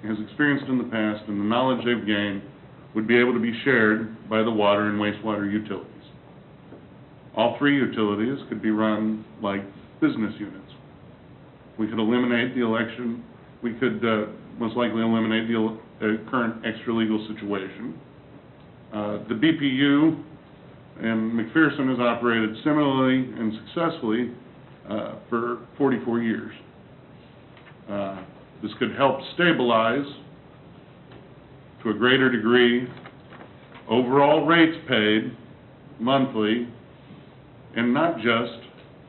has experienced in the past and the knowledge they've gained would be able to be shared by the water and wastewater utilities. All three utilities could be run like business units. We could eliminate the election, we could most likely eliminate the current extra-legal situation. The BPU and McPherson has operated similarly and successfully for 44 years. This could help stabilize, to a greater degree, overall rates paid monthly, and not just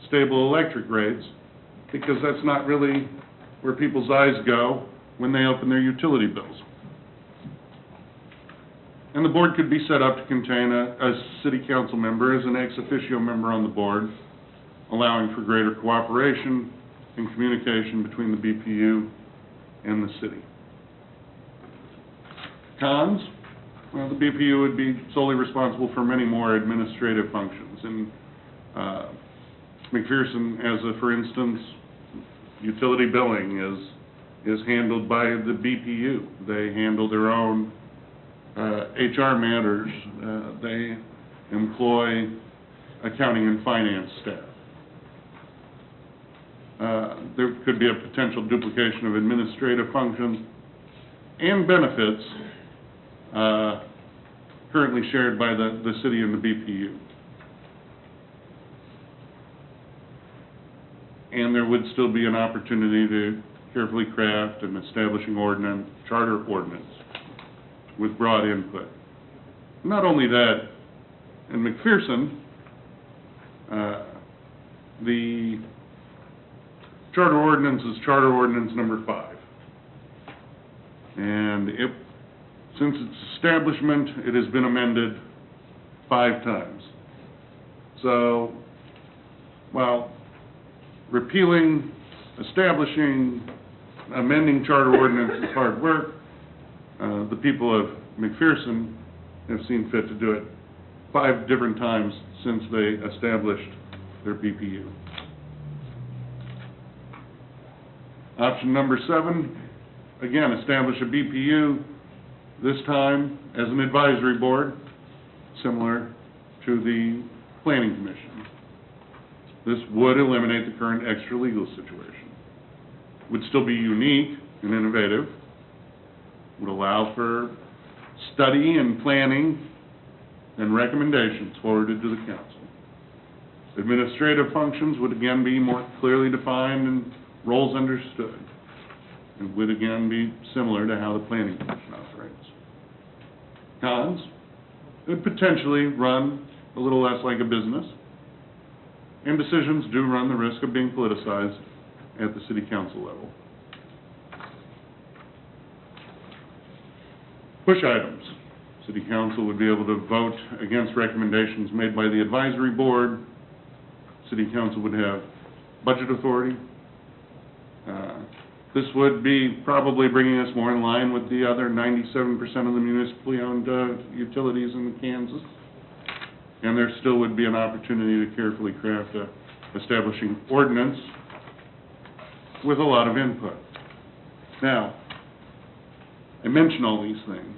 stable electric rates, because that's not really where people's eyes go when they open their utility bills. And the board could be set up to contain a city council member as an ex officio member on the board, allowing for greater cooperation and communication between the BPU and the city. Cons? Well, the BPU would be solely responsible for many more administrative functions. And McPherson, for instance, utility billing is handled by the BPU. They handle their own HR matters. They employ accounting and finance staff. There could be a potential duplication of administrative functions and benefits currently shared by the city and the BPU. And there would still be an opportunity to carefully craft an establishing charter ordinance with broad input. Not only that, in McPherson, the charter ordinance is Charter Ordinance number 5. And since its establishment, it has been amended 5 times. So, while repealing, establishing, amending charter ordinance is hard work, the people of McPherson have seen fit to do it 5 different times since they established their BPU. Option number 7, again, establish a BPU, this time as an advisory board, similar to the Planning Commission. This would eliminate the current extra-legal situation. Would still be unique and innovative, would allow for study and planning and recommendations forwarded to the council. Administrative functions would again be more clearly defined and roles understood, and would again be similar to how the Planning Commission operates. Cons? It would potentially run a little less like a business, and decisions do run the risk of being politicized at the city council level. Push items. City council would be able to vote against recommendations made by the advisory board. City council would have budget authority. This would be probably bringing us more in line with the other 97% of the municipally owned utilities in Kansas. And there still would be an opportunity to carefully craft a establishing ordinance with a lot of input. Now, I mention all these things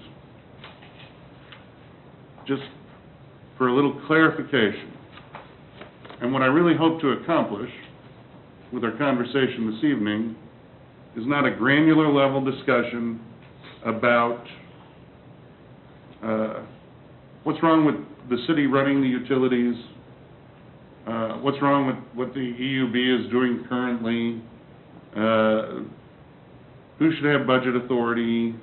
just for a little clarification. And what I really hope to accomplish with our conversation this evening is not a granular level discussion about what's wrong with the city running the utilities, what's wrong with what the EUB is doing currently, who should have budget authority.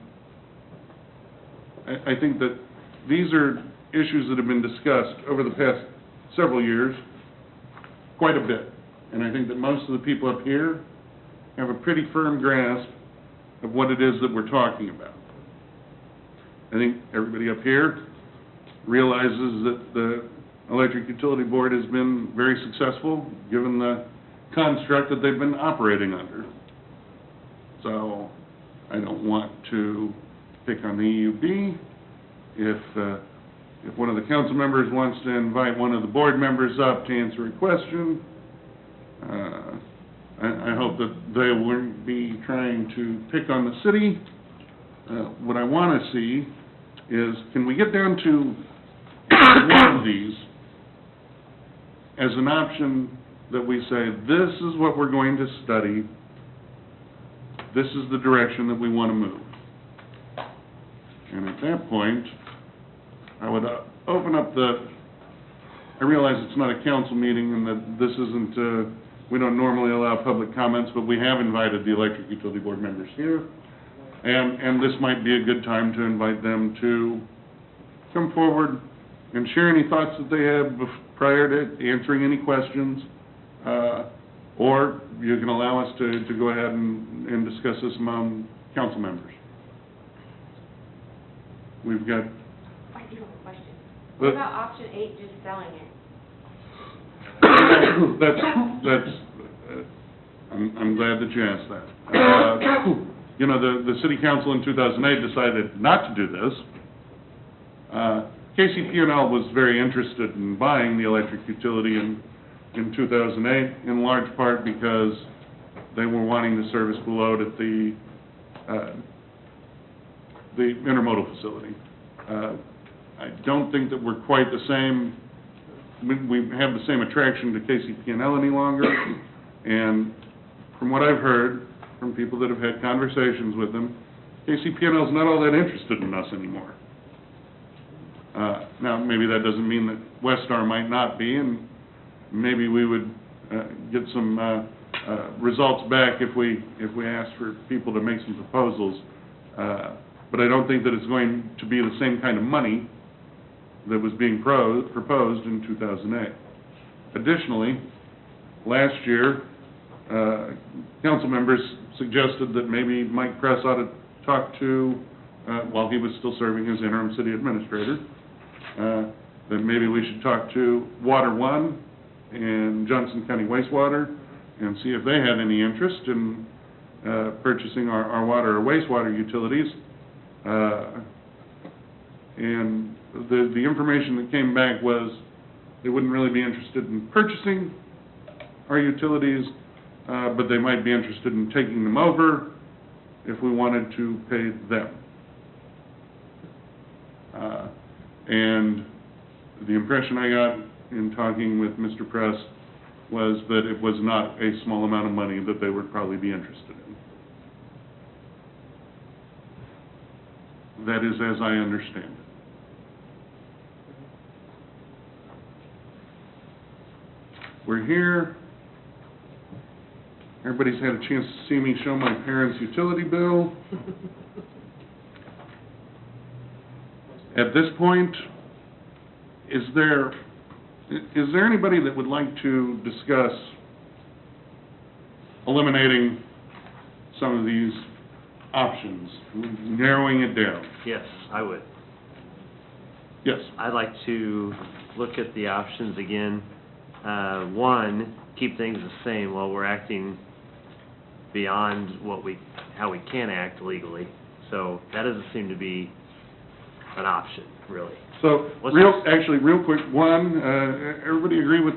I think that these are issues that have been discussed over the past several years quite a bit. And I think that most of the people up here have a pretty firm grasp of what it is that we're talking about. I think everybody up here realizes that the Electric Utility Board has been very successful given the construct that they've been operating under. So I don't want to pick on the EUB. If one of the council members wants to invite one of the board members up to answer a question, I hope that they won't be trying to pick on the city what I want to see is, can we get down to one of these as an option that we say, this is what we're going to study, this is the direction that we want to move. And at that point, I would open up I realize it's not a council meeting and that this isn't, we don't normally allow public comments, but we have invited the Electric Utility Board members here. And this might be a good time to invite them to come forward and share any thoughts that they have prior to answering any questions. Or you can allow us to go ahead and discuss this among council members. We've got... I do have a question. What about option 8, just selling it? I'm glad that you asked that. You know, the city council in 2008 decided not to do this. KCP&L was very interested in buying the electric utility in 2008, in large part because they were wanting to service the load at the intermodal facility. I don't think that we're quite the same. We have the same attraction to KCP&L any longer, and from what I've heard from people that have had conversations with them, KCP&L is not all that interested in us anymore. Now, maybe that doesn't mean that Westar might not be, and maybe we would get some results back if we ask for people to make some proposals. But I don't think that it's going to be the same kind of money that was being proposed in 2008. Additionally, last year, council members suggested that maybe Mike Press ought to talk to, while he was still serving as interim city administrator, that maybe we should talk to Water One and Johnson County Wastewater and see if they had any interest in purchasing our water or wastewater utilities. And the information that came back was they wouldn't really be interested in purchasing our utilities, but they might be interested in taking them over if we wanted to pay them. And the impression I got in talking with Mr. Press was that it was not a small amount of money that they would probably be interested in. That is as I understand it. We're here. Everybody's had a chance to see me show my parents' utility bill. At this point, is there anybody that would like to discuss eliminating some of these options, narrowing it down? Yes, I would. Yes. I'd like to look at the options again. One, keep things the same while we're acting beyond how we can act legally. So that doesn't seem to be an option, really. So, real quick, one, everybody agree with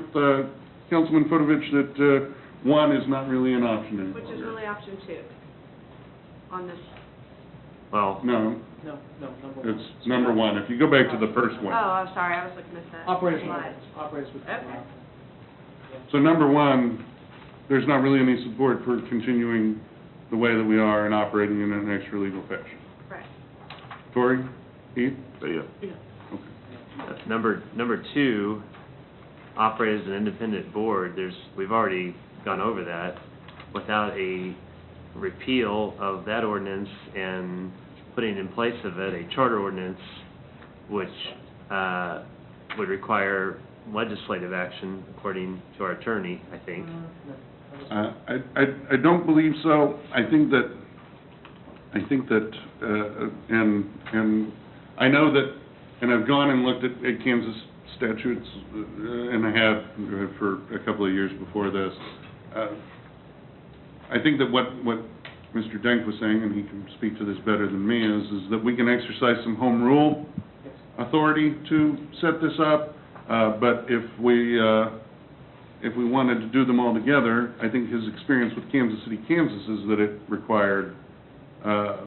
Councilman Fodovich that one is not really an option anymore? Which is really option 2 on this. Well, No, No, number one. it's number one. If you go back to the first Oh, one. I'm sorry, I was looking at that. Operators, slide. operators with. Okay. So number one, there's not really any support for continuing the way that we are and operating in an extra-legal fashion. Correct. Tori? Heath? Yeah. Okay. number 2, operate as an independent board. We've already gone over that. Without a repeal of that ordinance and putting in place of it a charter ordinance, which would require legislative action, according to our attorney, I think. I don't believe so. I think that, and I know that, and I've gone and looked at Kansas statutes, and I have for a couple of years before this. I think that what Mr. Denk was saying, and he can speak to this better than me, is that we can exercise some home rule authority to set this up, but if we wanted to do them all together, I think his experience with Kansas City, Kansas is that it required